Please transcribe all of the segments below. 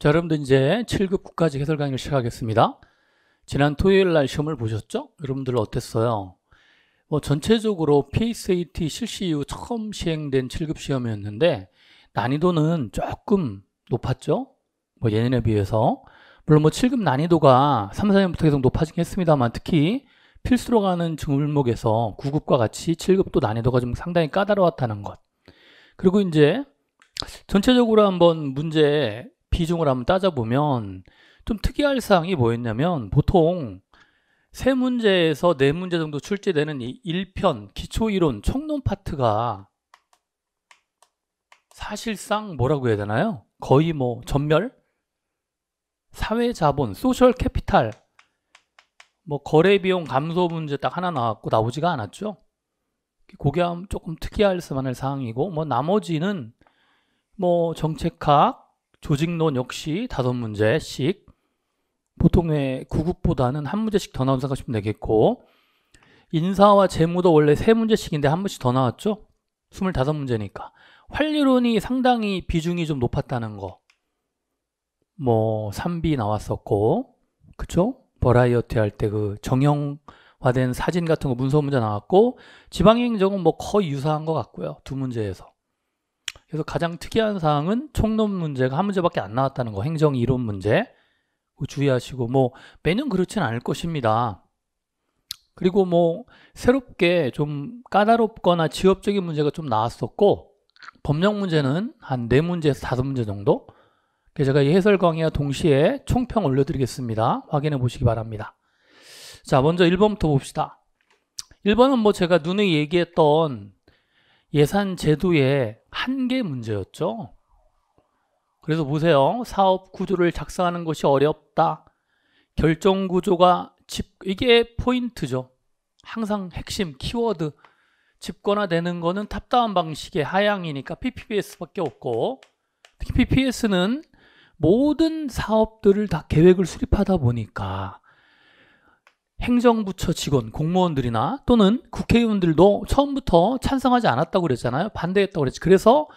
자, 여러분들 이제 7급 국가직 해설 강의를 시작하겠습니다. 지난 토요일 날 시험을 보셨죠? 여러분들 어땠어요? 전체적으로 PSAT 실시 이후 처음 시행된 7급 시험이었는데 난이도는 조금 높았죠? 예년에 비해서. 물론 7급 난이도가 3, 4년부터 계속 높아지긴 했습니다만 특히 필수로 가는 종목에서 9급과 같이 7급도 난이도가 좀 상당히 까다로웠다는 것. 그리고 이제 전체적으로 한번 문제 비중을 한번 따져보면 좀 특이할 사항이 뭐였냐면 보통 3문제에서 4문제 정도 출제되는 이 1편 기초이론 총론 파트가 사실상 뭐라고 해야 되나요? 거의 전멸? 사회자본, 소셜 캐피탈, 거래비용 감소 문제 딱 하나 나왔고 나오지가 않았죠. 그게 조금 특이할 만한 사항이고 나머지는 정책학, 조직론 역시 5문제씩 보통의 9급보다는 한 문제씩 더 나온다고 생각하시면 되겠고 인사와 재무도 원래 3문제씩인데 한 문제씩 더 나왔죠. 25문제니까 활리론이 상당히 비중이 좀 높았다는 거 3B 나왔었고 그쵸? 버라이어티 할 때 그 정형화된 사진 같은 거 문서 문제 나왔고 지방행정은 거의 유사한 것 같고요. 2문제에서 그래서 가장 특이한 사항은 총론 문제가 한 문제밖에 안 나왔다는 거, 행정 이론 문제 주의하시고 매년 그렇지는 않을 것입니다. 그리고 새롭게 좀 까다롭거나 지엽적인 문제가 좀 나왔었고 법령 문제는 한 4문제에서 5문제 정도. 그래서 제가 이 해설 강의와 동시에 총평 올려드리겠습니다. 확인해 보시기 바랍니다. 자, 먼저 1번부터 봅시다. 1번은 제가 누누이 얘기했던 예산 제도의 한계 문제였죠. 그래서 보세요. 사업 구조를 작성하는 것이 어렵다. 결정 구조가 이게 포인트죠. 항상 핵심 키워드. 집권화되는 거는 탑다운 방식의 하향이니까 PPPS밖에 없고 특히 PPS는 모든 사업들을 다 계획을 수립하다 보니까 행정부처 직원, 공무원들이나 또는 국회의원들도 처음부터 찬성하지 않았다고 그랬잖아요. 반대했다고 그랬지. 그래서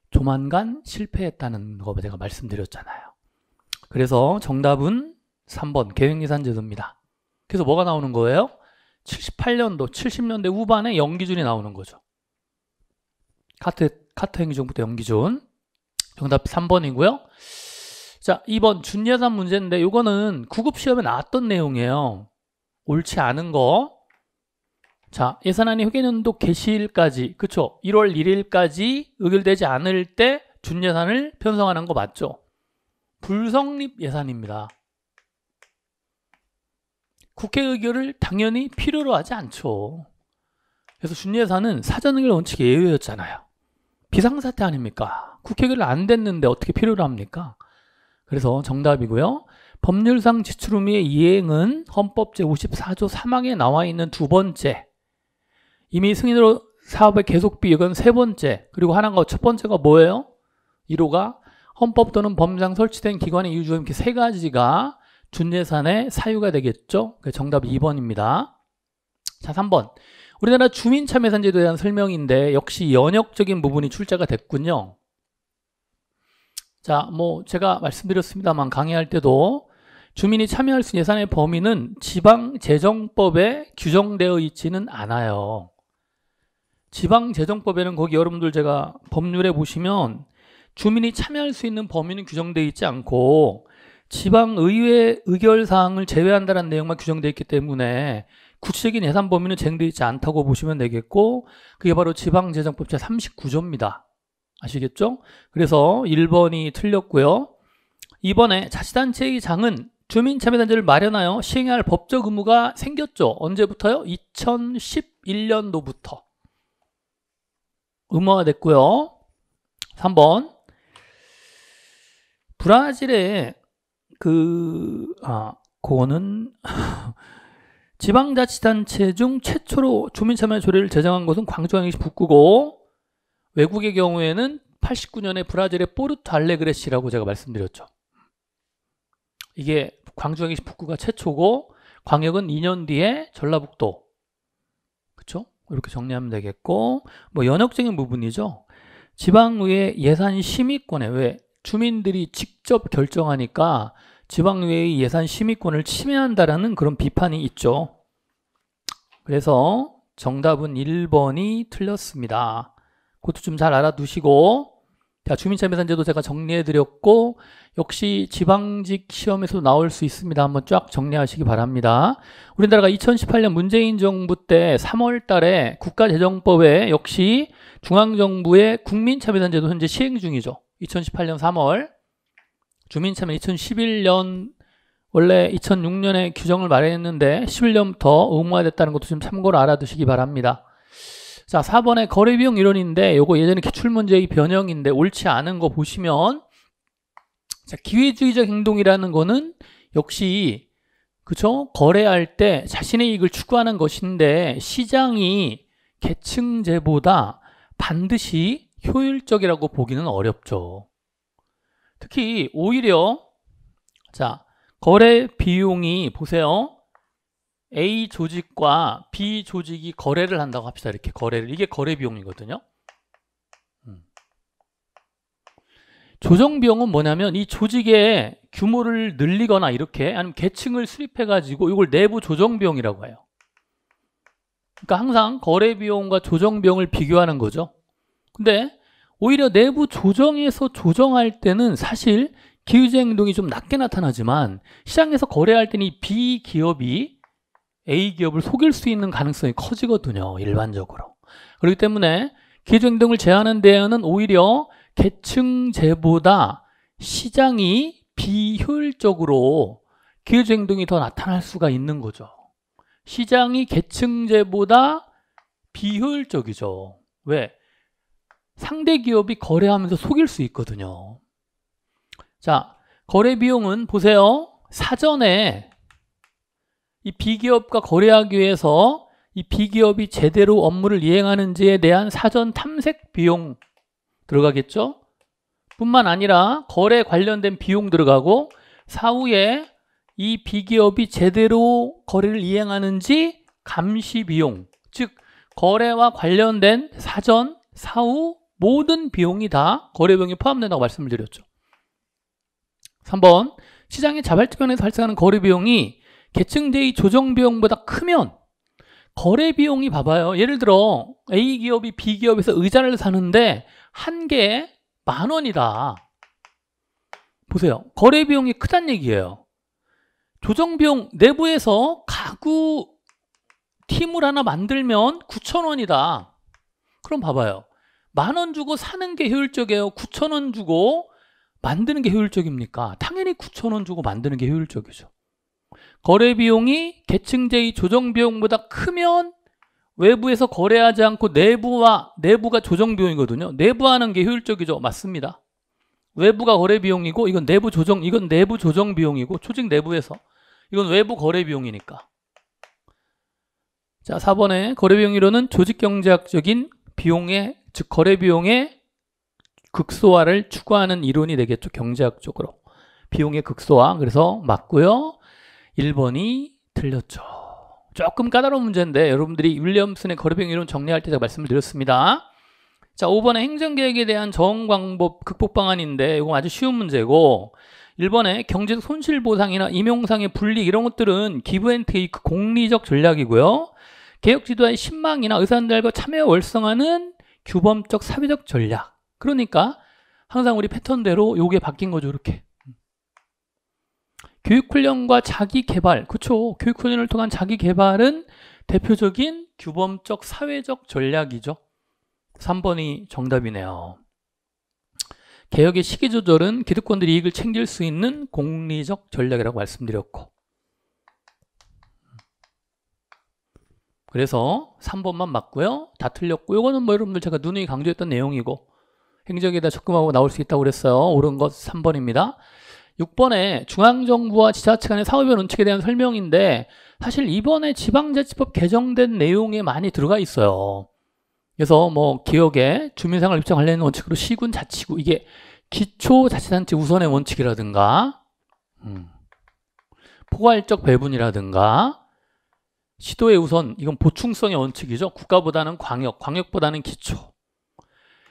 조만간 실패했다는 거 제가 말씀드렸잖아요. 그래서 정답은 3번 계획예산제도입니다. 그래서 뭐가 나오는 거예요? 78년도, 70년대 후반에 연기준이 나오는 거죠. 카트 행정부터 연기준. 정답 3번이고요. 자, 2번 준예산 문제인데 이거는 9급 시험에 나왔던 내용이에요. 옳지 않은 거. 자, 예산안이 회계연도 개시일까지, 그쵸? 1월 1일까지 의결되지 않을 때 준예산을 편성하는 거 맞죠? 불성립 예산입니다. 국회 의결을 당연히 필요로 하지 않죠. 그래서 준예산은 사전의결 원칙의 예외였잖아요. 비상사태 아닙니까? 국회 의결 안 됐는데 어떻게 필요로 합니까? 그래서 정답이고요. 법률상 지출 의무의 이행은 헌법 제54조 3항에 나와 있는 2번째. 이미 승인으로 사업의 계속비 이건 3번째. 그리고 하나가 첫 번째가 뭐예요? 1호가 헌법 또는 법상 설치된 기관의 이유 중 이렇게 3가지가 준예산의 사유가 되겠죠. 정답 2번입니다. 자, 3번. 우리나라 주민참여예산제도에 대한 설명인데 역시 연역적인 부분이 출제가 됐군요. 자, 제가 말씀드렸습니다만 강의할 때도 주민이 참여할 수 있는 예산의 범위는 지방재정법에 규정되어 있지는 않아요. 지방재정법에는 거기 여러분들 제가 법률에 보시면 주민이 참여할 수 있는 범위는 규정되어 있지 않고 지방의회 의결사항을 제외한다는 내용만 규정되어 있기 때문에 구체적인 예산 범위는 제정되어 있지 않다고 보시면 되겠고 그게 바로 지방재정법 제39조입니다. 아시겠죠? 그래서 1번이 틀렸고요. 2번에 자치단체의 장은 주민참여단체를 마련하여 시행해야 할 법적 의무가 생겼죠. 언제부터요? 2011년도부터 의무화 됐고요. 3번 브라질의 그거는 지방자치단체 중 최초로 주민참여 조례를 제정한 것은 광주광역시 북구고 외국의 경우에는 89년에 브라질의 포르투 알레그레시라고 제가 말씀드렸죠. 이게 광주광역시 북구가 최초고 광역은 2년 뒤에 전라북도. 그쵸? 이렇게 정리하면 되겠고 연역적인 부분이죠. 지방의회 예산 심의권에 왜 주민들이 직접 결정하니까 지방의회의 예산 심의권을 침해한다라는 그런 비판이 있죠. 그래서 정답은 1번이 틀렸습니다. 그것도 좀 잘 알아두시고, 자, 주민참여단제도 제가 정리해드렸고, 역시 지방직 시험에서도 나올 수 있습니다. 한번 쫙 정리하시기 바랍니다. 우리나라가 2018년 문재인 정부 때 3월 달에 국가재정법에 역시 중앙정부의 국민참여단제도 현재 시행 중이죠. 2018년 3월. 주민참여 2011년, 원래 2006년에 규정을 마련했는데 11년부터 의무화됐다는 것도 좀 참고로 알아두시기 바랍니다. 자, 4번의 거래비용 이론인데 요거 예전에 기출문제의 변형인데 옳지 않은 거 보시면, 자, 기회주의적 행동이라는 거는 역시 그쵸? 거래할 때 자신의 이익을 추구하는 것인데 시장이 계층제보다 반드시 효율적이라고 보기는 어렵죠. 특히 오히려, 자, 거래 비용이 보세요. A 조직과 B 조직이 거래를 한다고 합시다. 이렇게 거래를. 이게 거래 비용이거든요. 조정 비용은 뭐냐면 이 조직의 규모를 늘리거나 이렇게, 아니면 계층을 수립해 가지고 이걸 내부 조정 비용이라고 해요. 그러니까 항상 거래 비용과 조정 비용을 비교하는 거죠. 근데 오히려 내부 조정에서 조정할 때는 사실 기회주의 행동이 좀 낮게 나타나지만 시장에서 거래할 때는 이 B 기업이 A 기업을 속일 수 있는 가능성이 커지거든요. 일반적으로. 그렇기 때문에 기회주의 행동을 제한하는 데에는 오히려 계층제보다 시장이 비효율적으로 기회주의 행동이 더 나타날 수가 있는 거죠. 시장이 계층제보다 비효율적이죠. 왜? 상대 기업이 거래하면서 속일 수 있거든요. 자, 거래 비용은 보세요. 사전에 이 B기업과 거래하기 위해서 이 B기업이 제대로 업무를 이행하는지에 대한 사전 탐색 비용 들어가겠죠? 뿐만 아니라 거래 관련된 비용 들어가고, 사후에 이 B기업이 제대로 거래를 이행하는지 감시 비용, 즉 거래와 관련된 사전, 사후 모든 비용이 다 거래 비용에 포함된다고 말씀을 드렸죠. 3번, 시장의 자발적면에서 발생하는 거래 비용이 계층제의 조정 비용보다 크면, 거래 비용이 봐봐요. 예를 들어 A 기업이 B 기업에서 의자를 사는데 한 개에 10,000원이다. 보세요. 거래 비용이 크다는 얘기예요. 조정 비용, 내부에서 가구 팀을 하나 만들면 9,000원이다. 그럼 봐봐요. 10,000원 주고 사는 게 효율적이에요? 9,000원 주고 만드는 게 효율적입니까? 당연히 9,000원 주고 만드는 게 효율적이죠. 거래 비용이 계층제의 조정 비용보다 크면 외부에서 거래하지 않고 내부가 조정 비용이거든요. 내부하는 게 효율적이죠. 맞습니다. 외부가 거래 비용이고 이건 내부 조정 비용이고, 조직 내부에서 이건 외부 거래 비용이니까. 자, 4번에 거래 비용 이론은 조직 경제학적인 비용의, 즉 거래 비용의 극소화를 추구하는 이론이 되겠죠. 경제학적으로 비용의 극소화. 그래서 맞고요. 1번이 틀렸죠. 조금 까다로운 문제인데 여러분들이 윌리엄슨의 거래비용 이론 정리할 때 제가 말씀을 드렸습니다. 자, 5번에 행정계획에 대한 저항방법 극복 방안인데 이건 아주 쉬운 문제고, 1번에 경제적 손실보상이나 임용상의 불이익 이런 것들은 기브앤테이크 공리적 전략이고요. 개혁지도의 신망이나 의사들과 참여 월성하는 규범적 사회적 전략. 그러니까 항상 우리 패턴대로 요게 바뀐 거죠. 이렇게. 교육훈련과 자기개발, 그렇죠. 교육훈련을 통한 자기개발은 대표적인 규범적 사회적 전략이죠. 3번이 정답이네요. 개혁의 시기 조절은 기득권들이 이익을 챙길 수 있는 공리적 전략이라고 말씀드렸고, 그래서 3번만 맞고요. 다 틀렸고, 이거는 뭐 여러분들 제가 누누이 강조했던 내용이고 행정에다 적금하고 나올 수 있다고 그랬어요. 옳은 것 3번입니다. 6번에 중앙정부와 지자체 간의 사업의 원칙에 대한 설명인데, 사실 이번에 지방자치법 개정된 내용에 많이 들어가 있어요. 그래서 뭐 기억에 주민생활 입장 관련 원칙으로 시군, 자치구, 이게 기초자치단체 우선의 원칙이라든가 포괄적 배분이라든가 시도의 우선, 이건 보충성의 원칙이죠. 국가보다는 광역, 광역보다는 기초,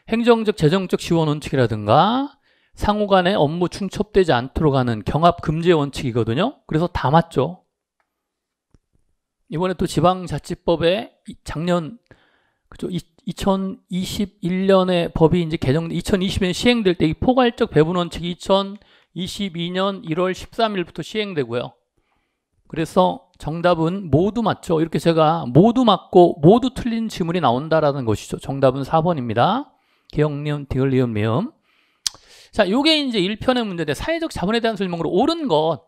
행정적 재정적 지원 원칙이라든가 상호 간의 업무 중첩되지 않도록 하는 경합 금지의 원칙이거든요. 그래서 다 맞죠. 이번에 또 지방자치법에 작년 그죠? 2021년에 법이 이제 개정돼 2020년 시행될 때 이 포괄적 배분 원칙이 2022년 1월 13일부터 시행되고요. 그래서 정답은 모두 맞죠. 이렇게 제가 모두 맞고 모두 틀린 지문이 나온다라는 것이죠. 정답은 4번입니다. 기억니은, 디귿니은, 미음. 자, 요게 이제 1편의 문제인데 사회적 자본에 대한 설명으로 옳은 것.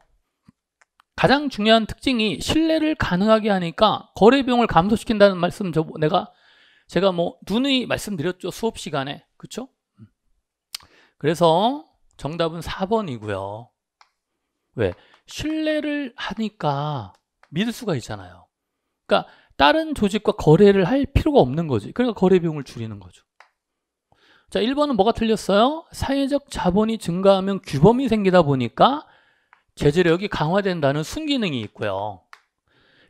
가장 중요한 특징이 신뢰를 가능하게 하니까 거래 비용을 감소시킨다는 말씀 제가 뭐 누누이 말씀드렸죠. 수업 시간에. 그렇죠? 그래서 정답은 4번이고요. 왜? 신뢰를 하니까 믿을 수가 있잖아요. 그러니까 다른 조직과 거래를 할 필요가 없는 거지. 그러니까 거래 비용을 줄이는 거죠. 자, 1번은 뭐가 틀렸어요? 사회적 자본이 증가하면 규범이 생기다 보니까 제재력이 강화된다는 순기능이 있고요.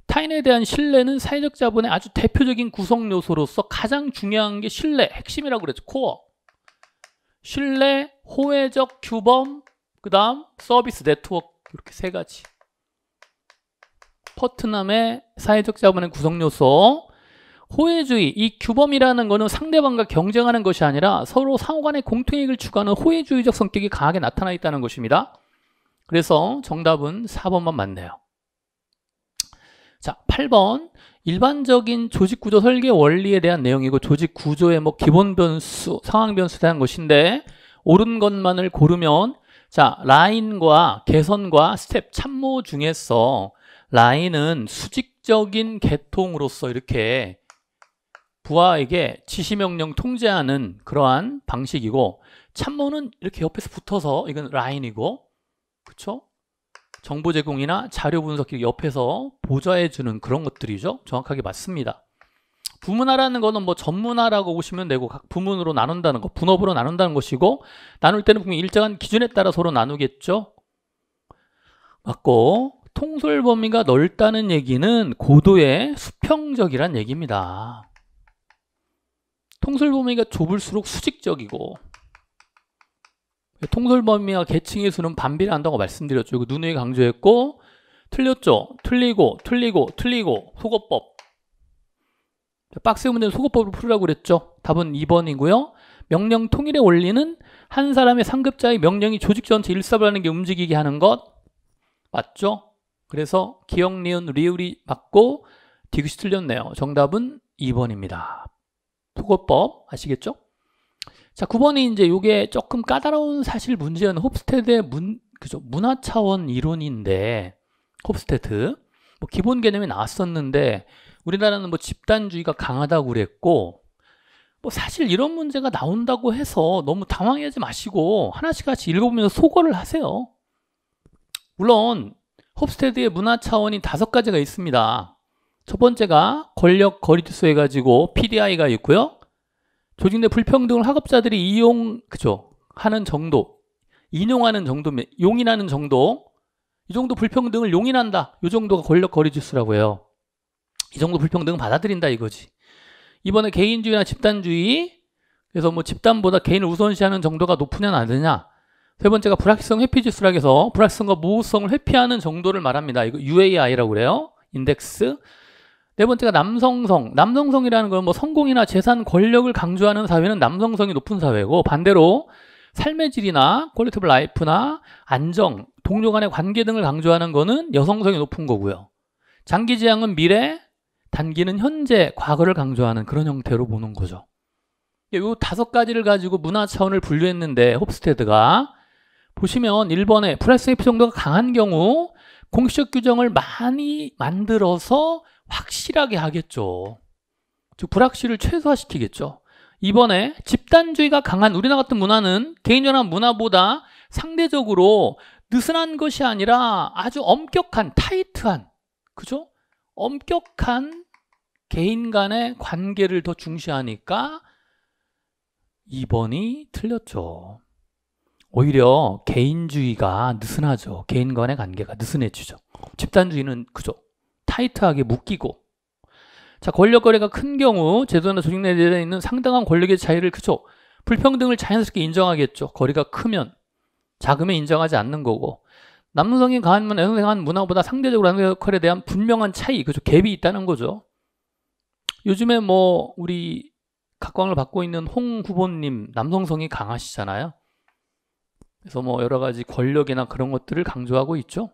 타인에 대한 신뢰는 사회적 자본의 아주 대표적인 구성 요소로서 가장 중요한 게 신뢰, 핵심이라고 그랬죠. 코어. 신뢰, 호혜적 규범, 그 다음 서비스 네트워크. 이렇게 세 가지. 퍼트남의 사회적 자본의 구성 요소. 호혜주의, 이 규범이라는 거는 상대방과 경쟁하는 것이 아니라 서로 상호간의 공통이익을 추구하는 호혜주의적 성격이 강하게 나타나 있다는 것입니다. 그래서 정답은 4번만 맞네요. 자, 8번. 일반적인 조직구조 설계 원리에 대한 내용이고 조직 구조의 뭐 기본 변수, 상황 변수에 대한 것인데 옳은 것만을 고르면 자, 라인과 개선과 스텝 참모 중에서 라인은 수직적인 계통으로서 이렇게 부하에게 지시명령 통제하는 그러한 방식이고 참모는 이렇게 옆에서 붙어서 이건 라인이고 그쵸? 정보 제공이나 자료 분석기 옆에서 보좌해주는 그런 것들이죠. 정확하게 맞습니다. 부문화라는 거는 뭐 전문화라고 보시면 되고 각 부문으로 나눈다는 거, 분업으로 나눈다는 것이고 나눌 때는 분명히 일정한 기준에 따라 서로 나누겠죠. 맞고 통솔 범위가 넓다는 얘기는 고도의 수평적이란 얘기입니다. 통솔 범위가 좁을수록 수직적이고 통솔 범위와 계층의 수는 반비례한다고 말씀드렸죠. 이거 누누이 강조했고 틀렸죠. 틀리고 속어법. 박스 문제는 속어법을 풀으라고 그랬죠. 답은 2번이고요. 명령 통일의 원리는 한 사람의 상급자의 명령이 조직 전체 일사불란하게 움직이게 하는 것 맞죠? 그래서 기억, 니은, 리을이 맞고 디귿이 틀렸네요. 정답은 2번입니다. 속어법 아시겠죠? 자, 9번이 이제 이게 조금 까다로운 사실 문제는 홉스테드의 문화 차원 이론인데 홉스테드 뭐 기본 개념이 나왔었는데 우리나라는 뭐 집단주의가 강하다고 그랬고 뭐 사실 이런 문제가 나온다고 해서 너무 당황하지 마시고 하나씩 같이 읽어보면서 소거를 하세요. 물론 홉스테드의 문화 차원이 5가지가 있습니다. 첫 번째가 권력 거리두수 해가지고 PDI가 있고요. 조직 내 불평등을 학업자들이 하는 정도, 인용하는 정도면 용인하는 정도, 이 정도 불평등을 용인한다. 이 정도가 권력 거리두수라고 해요. 이 정도 불평등은 받아들인다 이거지. 이번에 개인주의나 집단주의, 그래서 뭐 집단보다 개인을 우선시하는 정도가 높으냐 낮으냐. 세 번째가 불확실성 회피지수라고 해서 불확실성과 모호성을 회피하는 정도를 말합니다. 이거 UAI라고 그래요. 인덱스. 네 번째가 남성성. 남성성이라는 건 뭐 성공이나 재산, 권력을 강조하는 사회는 남성성이 높은 사회고 반대로 삶의 질이나 퀄리티 오브 라이프나 안정, 동료 간의 관계 등을 강조하는 거는 여성성이 높은 거고요. 장기 지향은 미래, 단기는 현재, 과거를 강조하는 그런 형태로 보는 거죠. 이 5가지를 가지고 문화 차원을 분류했는데 홉스테드가 보시면 1번에 불확실성 회피 정도가 강한 경우 공식적 규정을 많이 만들어서 확실하게 하겠죠. 즉 불확실을 최소화시키겠죠. 2번에 집단주의가 강한 우리나라 같은 문화는 개인주의나 문화보다 상대적으로 느슨한 것이 아니라 아주 엄격한 타이트한 그죠? 엄격한 개인 간의 관계를 더 중시하니까 2번이 틀렸죠. 오히려 개인주의가 느슨하죠. 개인 간의 관계가 느슨해지죠. 집단주의는 그죠? 타이트하게 묶이고 자 권력 거래가 큰 경우 제도나 조직 내에 있는 상당한 권력의 차이를 그죠? 불평등을 자연스럽게 인정하겠죠. 거리가 크면 자금에 인정하지 않는 거고, 남성이 강한 여성이 강한 문화보다 상대적으로 남성 역할에 대한 분명한 차이, 그죠? 갭이 있다는 거죠. 요즘에 뭐 우리 각광을 받고 있는 홍 후보님 남성성이 강하시잖아요. 그래서 뭐 여러 가지 권력이나 그런 것들을 강조하고 있죠.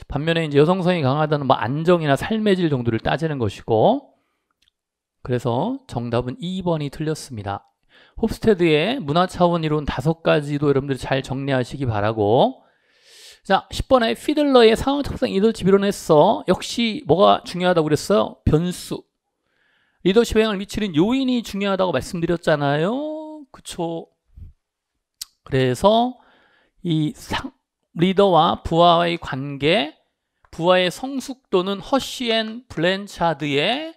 반면에 이제 여성성이 강하다는 뭐 안정이나 삶의 질 정도를 따지는 것이고, 그래서 정답은 2번이 틀렸습니다. 홉스테드의 문화 차원 이론 5가지도 여러분들이 잘 정리하시기 바라고. 자, 10번에 피들러의 상황 척상 리더십 이론에서 역시 뭐가 중요하다고 그랬어요? 변수. 리더십 영향을 미치는 요인이 중요하다고 말씀드렸잖아요. 그쵸? 그래서 이 리더와 부하의 관계, 부하의 성숙도는 허쉬 앤 블랜차드의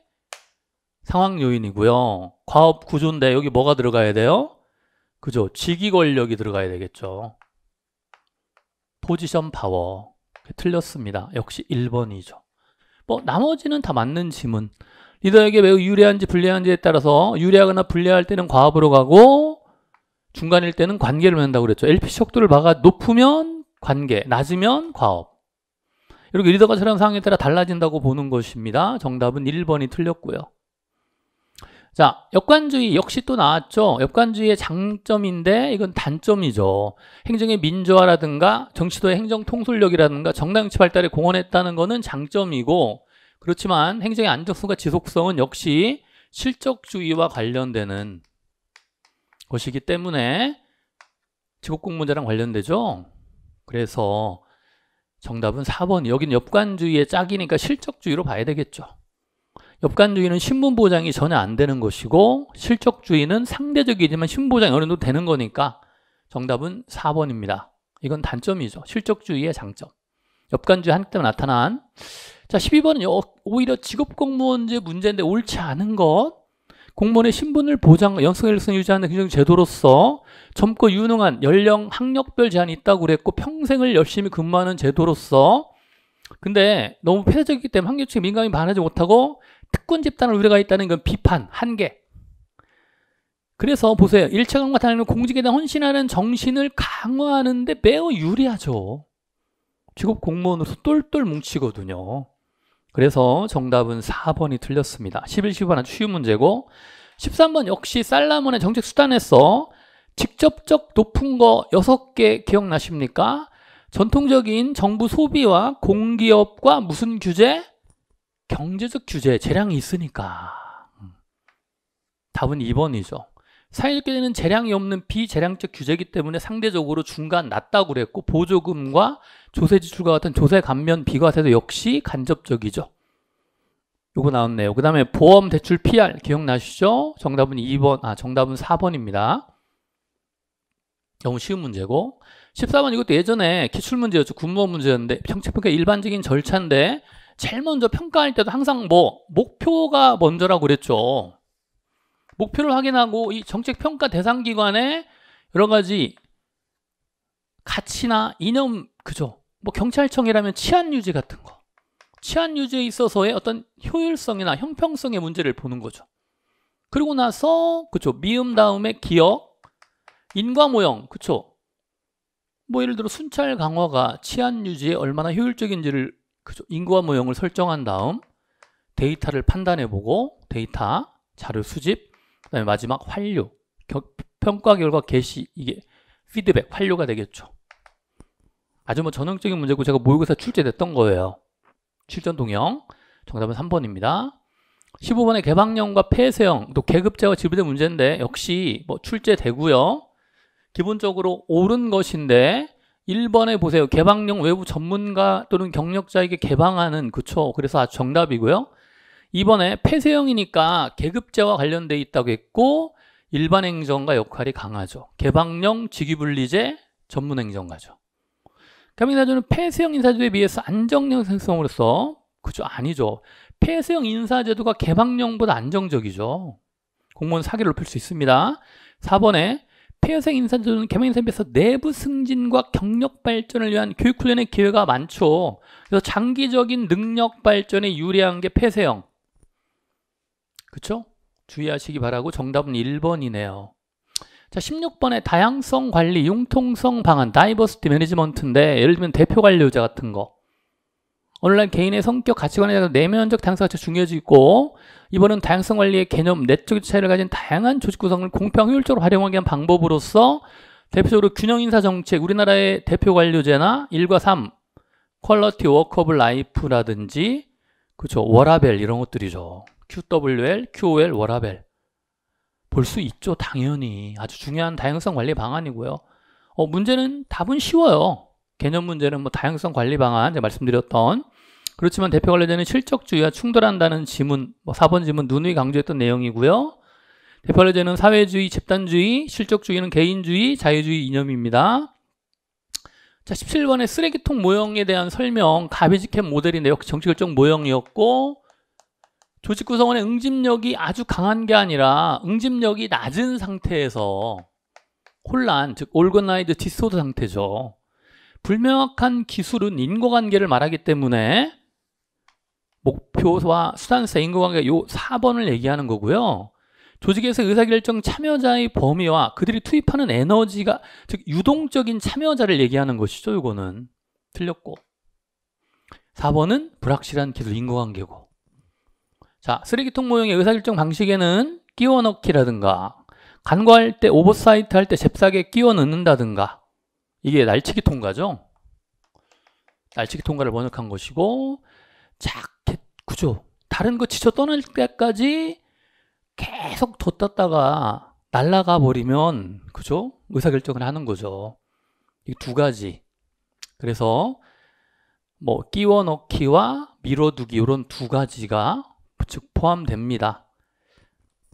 상황 요인이고요. 과업 구조인데 여기 뭐가 들어가야 돼요? 그죠? 직위 권력이 들어가야 되겠죠. 포지션 파워. 틀렸습니다. 역시 1번이죠. 뭐 나머지는 다 맞는 지문. 리더에게 매우 유리한지 불리한지에 따라서 유리하거나 불리할 때는 과업으로 가고 중간일 때는 관계를 맺는다고 그랬죠. LPC 척도를 봐가 높으면 관계, 낮으면 과업. 이렇게 리더가 처한 상황에 따라 달라진다고 보는 것입니다. 정답은 1번이 틀렸고요. 자, 역관주의 역시 또 나왔죠. 역관주의의 장점인데 이건 단점이죠. 행정의 민주화라든가 정치도의 행정 통솔력이라든가 정당정치 발달에 공헌했다는 것은 장점이고, 그렇지만 행정의 안정성과 지속성은 역시 실적주의와 관련되는 것이기 때문에 직업공무원제랑 관련되죠. 그래서 정답은 4번. 여기는 역관주의의 짝이니까 실적주의로 봐야 되겠죠. 역관주의는 신분 보장이 전혀 안 되는 것이고, 실적주의는 상대적이지만 신분 보장이 어느 정도 되는 거니까 정답은 4번입니다. 이건 단점이죠. 실적주의의 장점. 역관주의 한 때문에 나타난. 자, 12번은 오히려 직업공무원제 문제인데 옳지 않은 것. 공무원의 신분을 보장, 영성일성 유지하는 행정 제도로서 젊고 유능한 연령 학력별 제한이 있다고 그랬고, 평생을 열심히 근무하는 제도로서, 근데 너무 폐쇄적이기 때문에 학력치에 민감히 반하지 못하고 특권 집단을 우려가 있다는 건 비판, 한계. 그래서 보세요. 일체감과 달리는 공직에 대한 헌신하는 정신을 강화하는데 매우 유리하죠. 직업 공무원으로서 똘똘 뭉치거든요. 그래서 정답은 4번이 틀렸습니다. 11, 12번 아주 쉬운 문제고, 13번 역시 살라몬의 정책 수단에서 직접적 높은 거 6개 기억나십니까? 전통적인 정부 소비와 공기업과 무슨 규제? 경제적 규제, 재량이 있으니까. 답은 2번이죠. 사회적 규제는 재량이 없는 비재량적 규제이기 때문에 상대적으로 중간 낮다고 그랬고, 보조금과 조세지출과 같은 조세 감면 비과세도 역시 간접적이죠. 요거 나왔네요. 그 다음에 보험 대출 PR 기억나시죠? 정답은 2번, 정답은 4번입니다. 너무 쉬운 문제고. 14번 이것도 예전에 기출문제였죠. 군무원 문제였는데, 정책평가 일반적인 절차인데 제일 먼저 평가할 때도 항상 뭐 목표가 먼저라고 그랬죠. 목표를 확인하고 이 정책평가 대상 기관의 여러 가지 가치나 이념, 그죠? 뭐 경찰청이라면 치안 유지 같은 거, 치안 유지에 있어서의 어떤 효율성이나 형평성의 문제를 보는 거죠. 그리고 나서 그죠? 미음 다음에 기억, 인과 모형, 그죠? 뭐 예를 들어 순찰 강화가 치안 유지에 얼마나 효율적인지를, 그죠? 인과 모형을 설정한 다음 데이터를 판단해보고 데이터 자료 수집, 그다음에 마지막 환류, 평가 결과 게시, 이게 피드백, 환류가 되겠죠. 아주 뭐 전형적인 문제고 제가 모의고사 출제됐던 거예요. 실전 동형. 정답은 3번입니다. 15번의 개방령과 폐쇄형, 또 계급제와 지불제 문제인데 역시 뭐 출제되고요. 기본적으로 옳은 것인데 1번에 보세요. 개방령 외부 전문가 또는 경력자에게 개방하는, 그쵸? 그래서 아주 정답이고요. 2번에 폐쇄형이니까 계급제와 관련돼 있다고 했고, 일반 행정가 역할이 강하죠. 개방령, 직위분리제, 전문행정가죠. 개방인사제도는 폐쇄형 인사제도에 비해서 안정형 생성으로서, 그죠? 아니죠. 폐쇄형 인사제도가 개방령보다 안정적이죠. 공무원 사기를 높일 수 있습니다. 4번에 폐쇄형 인사제도는 개방 인사에 비해서 내부 승진과 경력 발전을 위한 교육훈련의 기회가 많죠. 그래서 장기적인 능력 발전에 유리한 게 폐쇄형. 그쵸? 주의하시기 바라고. 정답은 1번이네요. 자, 16번에 다양성 관리, 융통성 방안, 다이버시티 매니지먼트인데 예를 들면 대표 관리자 같은 거. 오늘날 개인의 성격, 가치관에 대한 내면적 다양성가 중요해지고 있고, 이번은 다양성 관리의 개념, 내적 차이를 가진 다양한 조직 구성을 공평 효율적으로 활용하기 위한 방법으로서 대표적으로 균형 인사 정책, 우리나라의 대표 관료제나 1과 3, 퀄러티 워크 오브 라이프라든지, 그렇죠, 워라벨 이런 것들이죠. QWL, QOL, 워라벨. 볼 수 있죠. 당연히. 아주 중요한 다양성 관리 방안이고요. 문제는 답은 쉬워요. 개념 문제는 뭐 다양성 관리 방안 제가 말씀드렸던. 그렇지만 대표 관리자는 실적주의와 충돌한다는 지문, 뭐 4번 지문 누누이 강조했던 내용이고요. 대표 관리자는 사회주의, 집단주의, 실적주의는 개인주의, 자유주의 이념입니다. 자, 17번에 쓰레기통 모형에 대한 설명, 가비지캡 모델인데 역시 정치결정 모형이었고, 조직 구성원의 응집력이 아주 강한 게 아니라 응집력이 낮은 상태에서 혼란, 즉 올거나이드 디스오더 상태죠. 불명확한 기술은 인과관계를 말하기 때문에 목표와 수단세 인과관계 요 4번을 얘기하는 거고요. 조직에서 의사결정 참여자의 범위와 그들이 투입하는 에너지가, 즉 유동적인 참여자를 얘기하는 것이죠. 이거는 틀렸고, 4번은 불확실한 기술 인과관계고. 자, 쓰레기통 모형의 의사결정 방식에는 끼워 넣기라든가, 간과할 때, 오버사이트 할 때 잽싸게 끼워 넣는다든가, 이게 날치기 통과죠. 날치기 통과를 번역한 것이고, 그죠? 다른 거 지쳐 떠날 때까지 계속 뒀다가 날아가 버리면, 그죠? 의사결정을 하는 거죠. 이 두 가지. 그래서 뭐 끼워 넣기와 밀어두기 이런 두 가지가 즉 포함됩니다.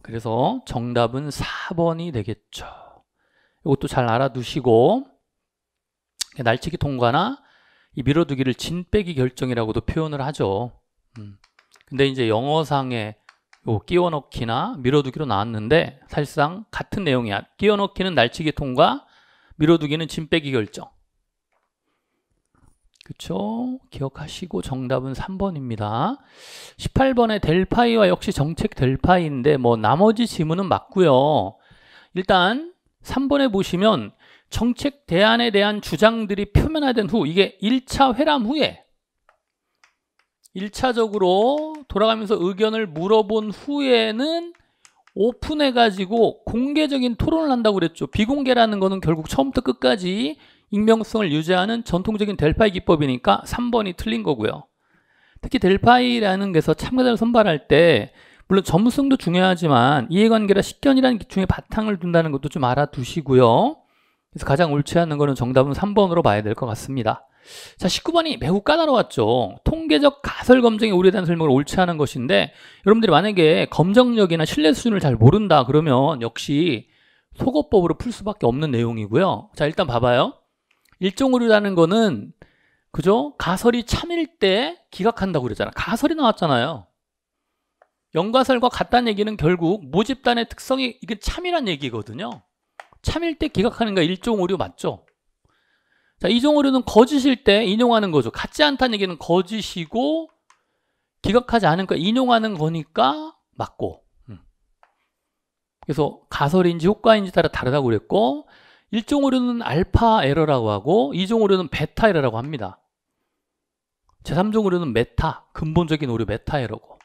그래서 정답은 4번이 되겠죠. 이것도 잘 알아두시고, 날치기 통과나 이 밀어두기를 진 빼기 결정이라고도 표현을 하죠. 근데 이제 영어상에 요 끼워 넣기나 밀어두기로 나왔는데 사실상 같은 내용이야. 끼워 넣기는 날치기 통과, 밀어두기는 진 빼기 결정. 그쵸? 기억하시고 정답은 3번입니다. 18번에 델파이와 역시 정책 델파이인데 뭐 나머지 지문은 맞고요. 일단 3번에 보시면 정책 대안에 대한 주장들이 표면화된 후, 이게 1차 회람 후에 1차적으로 돌아가면서 의견을 물어본 후에는 오픈해가지고 공개적인 토론을 한다고 그랬죠. 비공개라는 거는 결국 처음부터 끝까지 익명성을 유지하는 전통적인 델파이 기법이니까 3번이 틀린 거고요. 특히 델파이라는 게서 참가자를 선발할 때 물론 전문성도 중요하지만 이해관계라 식견이라는 기준에 바탕을 둔다는 것도 좀 알아두시고요. 그래서 가장 옳지 않은 거는 정답은 3번으로 봐야 될 것 같습니다. 자, 19번이 매우 까다로웠죠. 통계적 가설 검증에 우려된 설명을 옳지 않은 것인데, 여러분들이 만약에 검정력이나 신뢰 수준을 잘 모른다 그러면 역시 속어법으로 풀 수밖에 없는 내용이고요. 자, 일단 봐봐요. 일종 오류라는 거는, 그죠? 가설이 참일 때 기각한다고 그랬잖아. 가설이 나왔잖아요. 연가설과 같다는 얘기는 결국 모집단의 특성이 이게 참이란 얘기거든요. 참일 때 기각하는 거 일종 오류 맞죠? 자, 이종 오류는 거짓일 때 인용하는 거죠. 같지 않다는 얘기는 거짓이고 기각하지 않으니까 인용하는 거니까 맞고. 그래서 가설인지 효과인지 따라 다르다고 그랬고, 일종 오류는 알파 에러라고 하고 이종 오류는 베타 에러라고 합니다. 제3종 오류는 메타, 근본적인 오류 메타 에러고.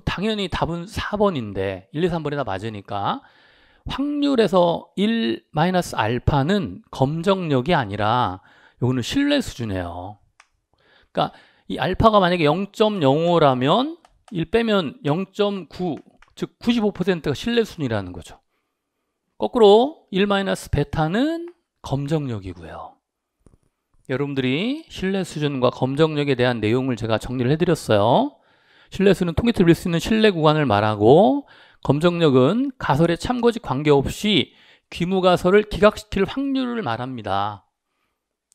당연히 답은 4번인데 1, 2, 3번이 다 맞으니까 확률에서 1-알파는 검정력이 아니라 이거는 신뢰 수준이에요. 그러니까 이 알파가 만약에 0.05라면 1 빼면 0.9, 즉 95%가 신뢰 수준이라는 거죠. 거꾸로 1-베타는 검정력이고요. 여러분들이 신뢰 수준과 검정력에 대한 내용을 제가 정리를 해드렸어요. 신뢰 수는 통계를 빌릴 수 있는 신뢰 구간을 말하고, 검정력은 가설의 참고직 관계없이 귀무가설을 기각시킬 확률을 말합니다.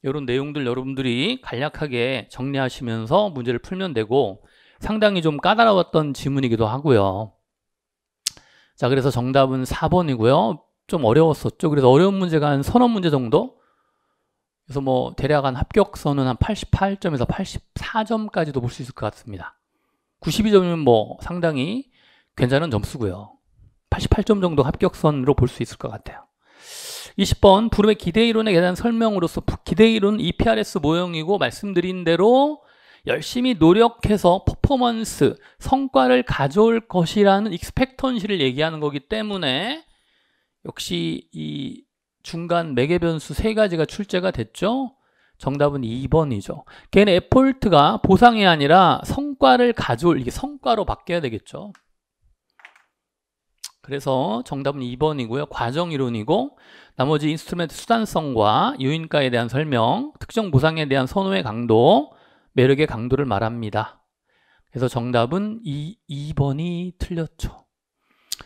이런 내용들 여러분들이 간략하게 정리하시면서 문제를 풀면 되고, 상당히 좀 까다로웠던 지문이기도 하고요. 자, 그래서 정답은 4번이고요. 좀 어려웠었죠. 그래서 어려운 문제가 한 서너 문제 정도? 그래서 뭐 대략 한 합격선은 한 88점에서 84점까지도 볼 수 있을 것 같습니다. 92점이면 뭐 상당히 괜찮은 점수고요. 88점 정도 합격선으로 볼 수 있을 것 같아요. 20번 부름의 기대이론에 대한 설명으로서 기대이론 EPRS 모형이고 말씀드린 대로 열심히 노력해서 퍼포먼스, 성과를 가져올 것이라는 익스펙턴시를 얘기하는 거기 때문에 역시 이 중간 매개 변수 세 가지가 출제가 됐죠. 정답은 2번이죠. 걔는 에포트가 보상이 아니라 성과를 가져올, 이게 성과로 바뀌어야 되겠죠. 그래서 정답은 2번이고요. 과정이론이고 나머지 인스트루멘트 수단성과 유인가에 대한 설명, 특정 보상에 대한 선호의 강도, 매력의 강도를 말합니다. 그래서 정답은 2번이 틀렸죠.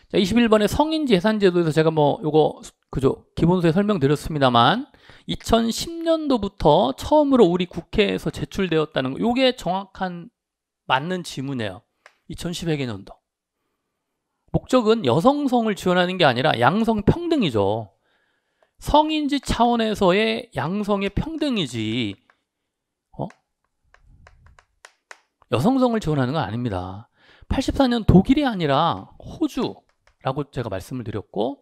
자, 21번에 성인지 예산제도에서 제가 뭐 요거 그죠? 기본소에 설명드렸습니다만 2010년도부터 처음으로 우리 국회에서 제출되었다는 거, 요게 정확한 맞는 지문이에요. 2012년도. 목적은 여성성을 지원하는 게 아니라 양성 평등이죠. 성인지 차원에서의 양성의 평등이지 여성성을 지원하는 건 아닙니다. 84년 독일이 아니라 호주라고 제가 말씀을 드렸고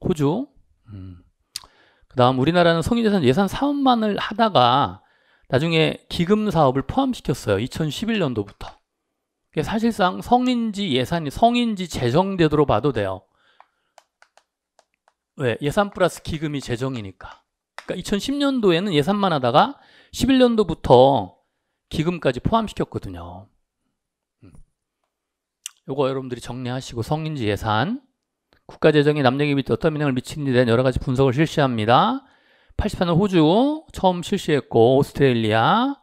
호주. 그 다음 우리나라는 성인재산 예산 사업만을 하다가 나중에 기금 사업을 포함시켰어요. 2011년도부터. 사실상 성인지 예산이 성인지 재정제도로 봐도 돼요. 왜? 예산 플러스 기금이 재정이니까. 그러니까 2010년도에는 예산만 하다가 11년도부터 기금까지 포함시켰거든요. 요거 여러분들이 정리하시고 성인지 예산, 국가재정이 남녀에게 어떤 영향을 미치는지에 대한 여러 가지 분석을 실시합니다. 84년 호주 처음 실시했고 오스트레일리아,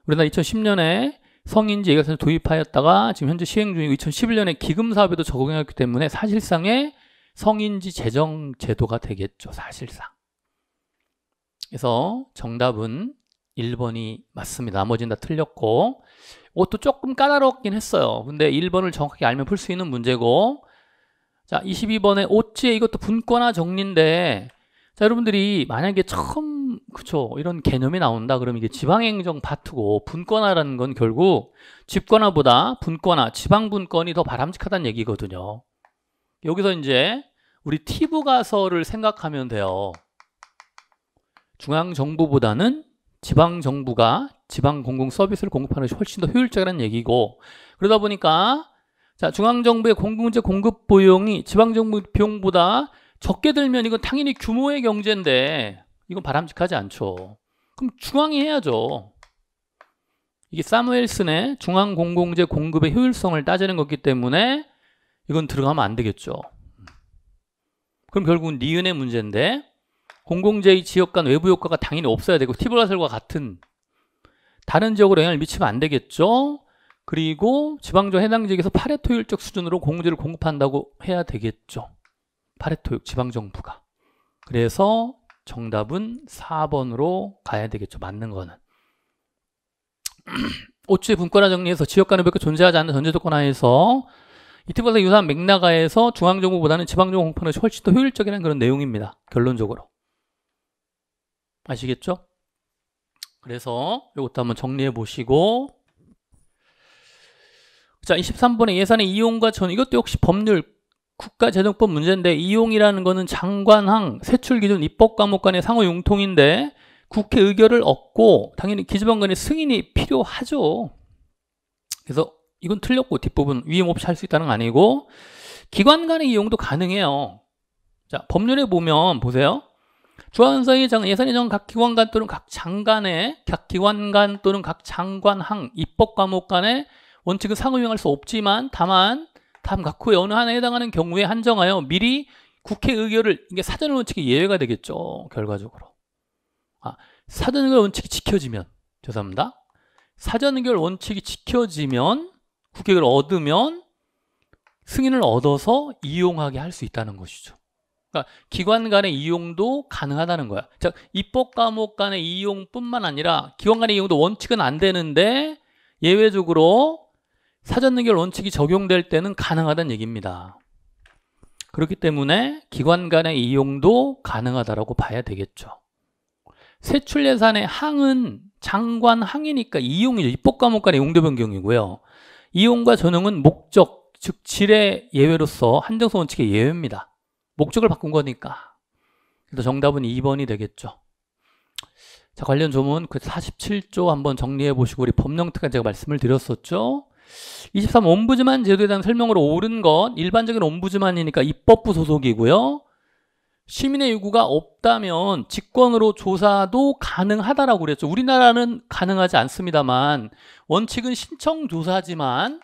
우리나라 2010년에 성인지 예산을 도입하였다가 지금 현재 시행 중이고 2011년에 기금 사업에도 적용했기 때문에 사실상의 성인지 재정 제도가 되겠죠. 사실상. 그래서 정답은 1번이 맞습니다. 나머지는 다 틀렸고 이것도 조금 까다롭긴 했어요. 근데 1번을 정확하게 알면 풀 수 있는 문제고 자 22번에 오찌에 이것도 분권화 정리인데 자 여러분들이 만약에 처음 그쵸 이런 개념이 나온다 그러면 이게 지방행정 파트고 분권화라는 건 결국 집권화보다 분권화, 지방분권이 더 바람직하다는 얘기거든요. 여기서 이제 우리 티브가서를 생각하면 돼요. 중앙정부보다는 지방정부가 지방공공서비스를 공급하는 것이 훨씬 더 효율적이라는 얘기고 그러다 보니까 자 중앙정부의 공공재 공급 비용이 지방정부 비용보다 적게 들면 이건 당연히 규모의 경제인데 이건 바람직하지 않죠. 그럼 중앙이 해야죠. 이게 사무엘슨의 중앙공공재 공급의 효율성을 따지는 거기 때문에 이건 들어가면 안 되겠죠. 그럼 결국은 니은의 문제인데 공공재의 지역 간 외부 효과가 당연히 없어야 되고 티브가설과 같은 다른 지역으로 영향을 미치면 안 되겠죠. 그리고 지방정 해당 지역에서 파레토 효율적 수준으로 공공재를 공급한다고 해야 되겠죠. 파레토 효율 지방정부가. 그래서 정답은 4번으로 가야 되겠죠. 맞는 거는. 5주의 분권화 정리에서 지역 간의 벽이 존재하지 않는 전제조건 하에서 이 티브가설 유사한 맥락 하에서 중앙정부보다는 지방정부 공급하는 것이 훨씬 더 효율적이라는 그런 내용입니다. 결론적으로. 아시겠죠? 그래서 이것도 한번 정리해 보시고 자 23번에 예산의 이용과 전 이것도 역시 법률 국가재정법 문제인데 이용이라는 거는 장관항, 세출기준, 입법과목 간의 상호 융통인데 국회 의결을 얻고 당연히 기재부원 간의 승인이 필요하죠. 그래서 이건 틀렸고 뒷부분 위임 없이 할 수 있다는 건 아니고 기관 간의 이용도 가능해요. 자 법률에 보면 보세요. 중앙선상의 예산의 정 각 기관 간 또는 각 장관의 각 기관 간 또는 각 장관항 입법 과목 간의 원칙은 상호명할 수 없지만 다만 다음 각 후에 어느 하나에 해당하는 경우에 한정하여 미리 국회 의결을 이게 사전 원칙이 예외가 되겠죠. 결과적으로 사전 의결 원칙이 지켜지면 죄송합니다. 사전 의결 원칙이 지켜지면 국회 의결을 얻으면 승인을 얻어서 이용하게 할 수 있다는 것이죠. 그러니까 기관 간의 이용도 가능하다는 거야. 자, 입법 과목 간의 이용뿐만 아니라 기관 간의 이용도 원칙은 안 되는데 예외적으로 사전 의결 원칙이 적용될 때는 가능하다는 얘기입니다. 그렇기 때문에 기관 간의 이용도 가능하다라고 봐야 되겠죠. 세출 예산의 항은 장관 항이니까 이용이죠. 입법 과목 간의 용도 변경이고요. 이용과 전용은 목적, 즉 질의 예외로서 한정성 원칙의 예외입니다. 목적을 바꾼 거니까. 그래서 정답은 2번이 되겠죠. 자, 관련 조문 그 47조 한번 정리해 보시고 우리 법령특강 제가 말씀을 드렸었죠. 23 옴부즈만 제도에 대한 설명으로 옳은 것, 일반적인 옴부즈만이니까 입법부 소속이고요. 시민의 요구가 없다면 직권으로 조사도 가능하다라고 그랬죠. 우리나라는 가능하지 않습니다만 원칙은 신청 조사지만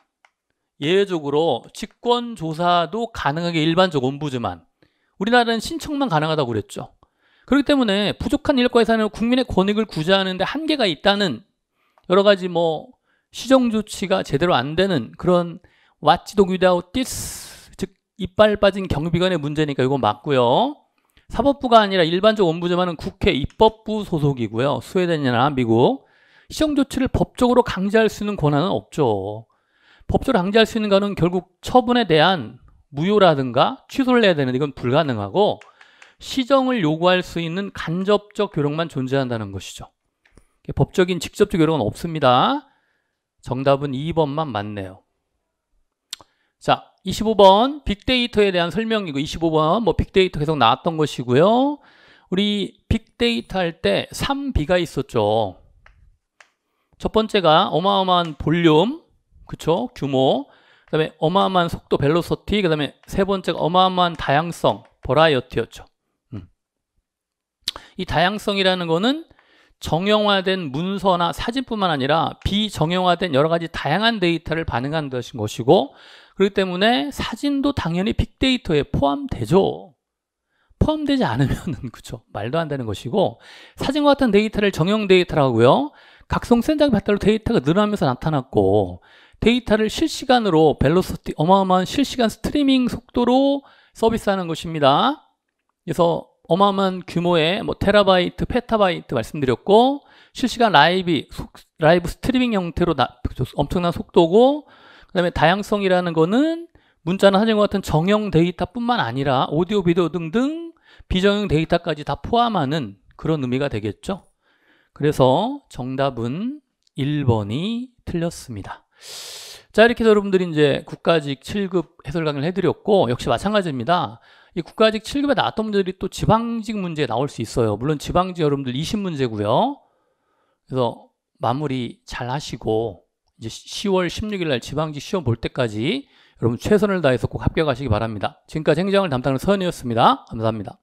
예외적으로 직권 조사도 가능하게 일반적 옴부즈만. 우리나라는 신청만 가능하다고 그랬죠. 그렇기 때문에 부족한 인력과 예산으로 국민의 권익을 구제하는데 한계가 있다는 여러 가지 시정 조치가 제대로 안 되는 그런 watchdog without this, 즉 이빨 빠진 경비관의 문제니까 이거 맞고요. 사법부가 아니라 일반적 옴부즈만은 국회 입법부 소속이고요. 스웨덴이나 미국. 시정 조치를 법적으로 강제할 수 있는 권한은 없죠. 법적으로 강제할 수 있는 거는 결국 처분에 대한 무효라든가 취소를 해야 되는데 이건 불가능하고 시정을 요구할 수 있는 간접적 요령만 존재한다는 것이죠. 법적인 직접적 요령은 없습니다. 정답은 2번만 맞네요. 자, 25번 빅데이터에 대한 설명이고 25번 빅데이터 계속 나왔던 것이고요. 우리 빅데이터 할 때 3B가 있었죠. 첫 번째가 어마어마한 볼륨, 그쵸? 규모. 그 다음에 어마어마한 속도, 벨로시티. 그 다음에 세 번째가 어마어마한 다양성, 버라이어티였죠. 이 다양성이라는 거는 정형화된 문서나 사진뿐만 아니라 비정형화된 여러 가지 다양한 데이터를 반응하는 것이고, 그렇기 때문에 사진도 당연히 빅데이터에 포함되죠. 포함되지 않으면은 그쵸, 말도 안 되는 것이고, 사진과 같은 데이터를 정형 데이터라고 하고요. 각성 센장이 발달로 데이터가 늘어나면서 나타났고, 데이터를 실시간으로 벨로시티, 어마어마한 실시간 스트리밍 속도로 서비스하는 것입니다. 그래서 어마어마한 규모의 테라바이트, 페타바이트 말씀드렸고, 실시간 라이브 스트리밍 형태로 엄청난 속도고, 그 다음에 다양성이라는 거는 문자나 사진과 같은 정형 데이터뿐만 아니라 오디오, 비디오 등등 비정형 데이터까지 다 포함하는 그런 의미가 되겠죠. 그래서 정답은 1번이 틀렸습니다. 자, 이렇게 해서 여러분들이 이제 국가직 7급 해설 강의를 해드렸고, 역시 마찬가지입니다. 이 국가직 7급에 나왔던 문제들이 또 지방직 문제에 나올 수 있어요. 물론 지방직 여러분들 20문제고요. 그래서 마무리 잘 하시고 이제 10월 16일 날 지방직 시험 볼 때까지 여러분 최선을 다해서 꼭 합격하시기 바랍니다. 지금까지 행정을 담당하는 서현이었습니다. 감사합니다.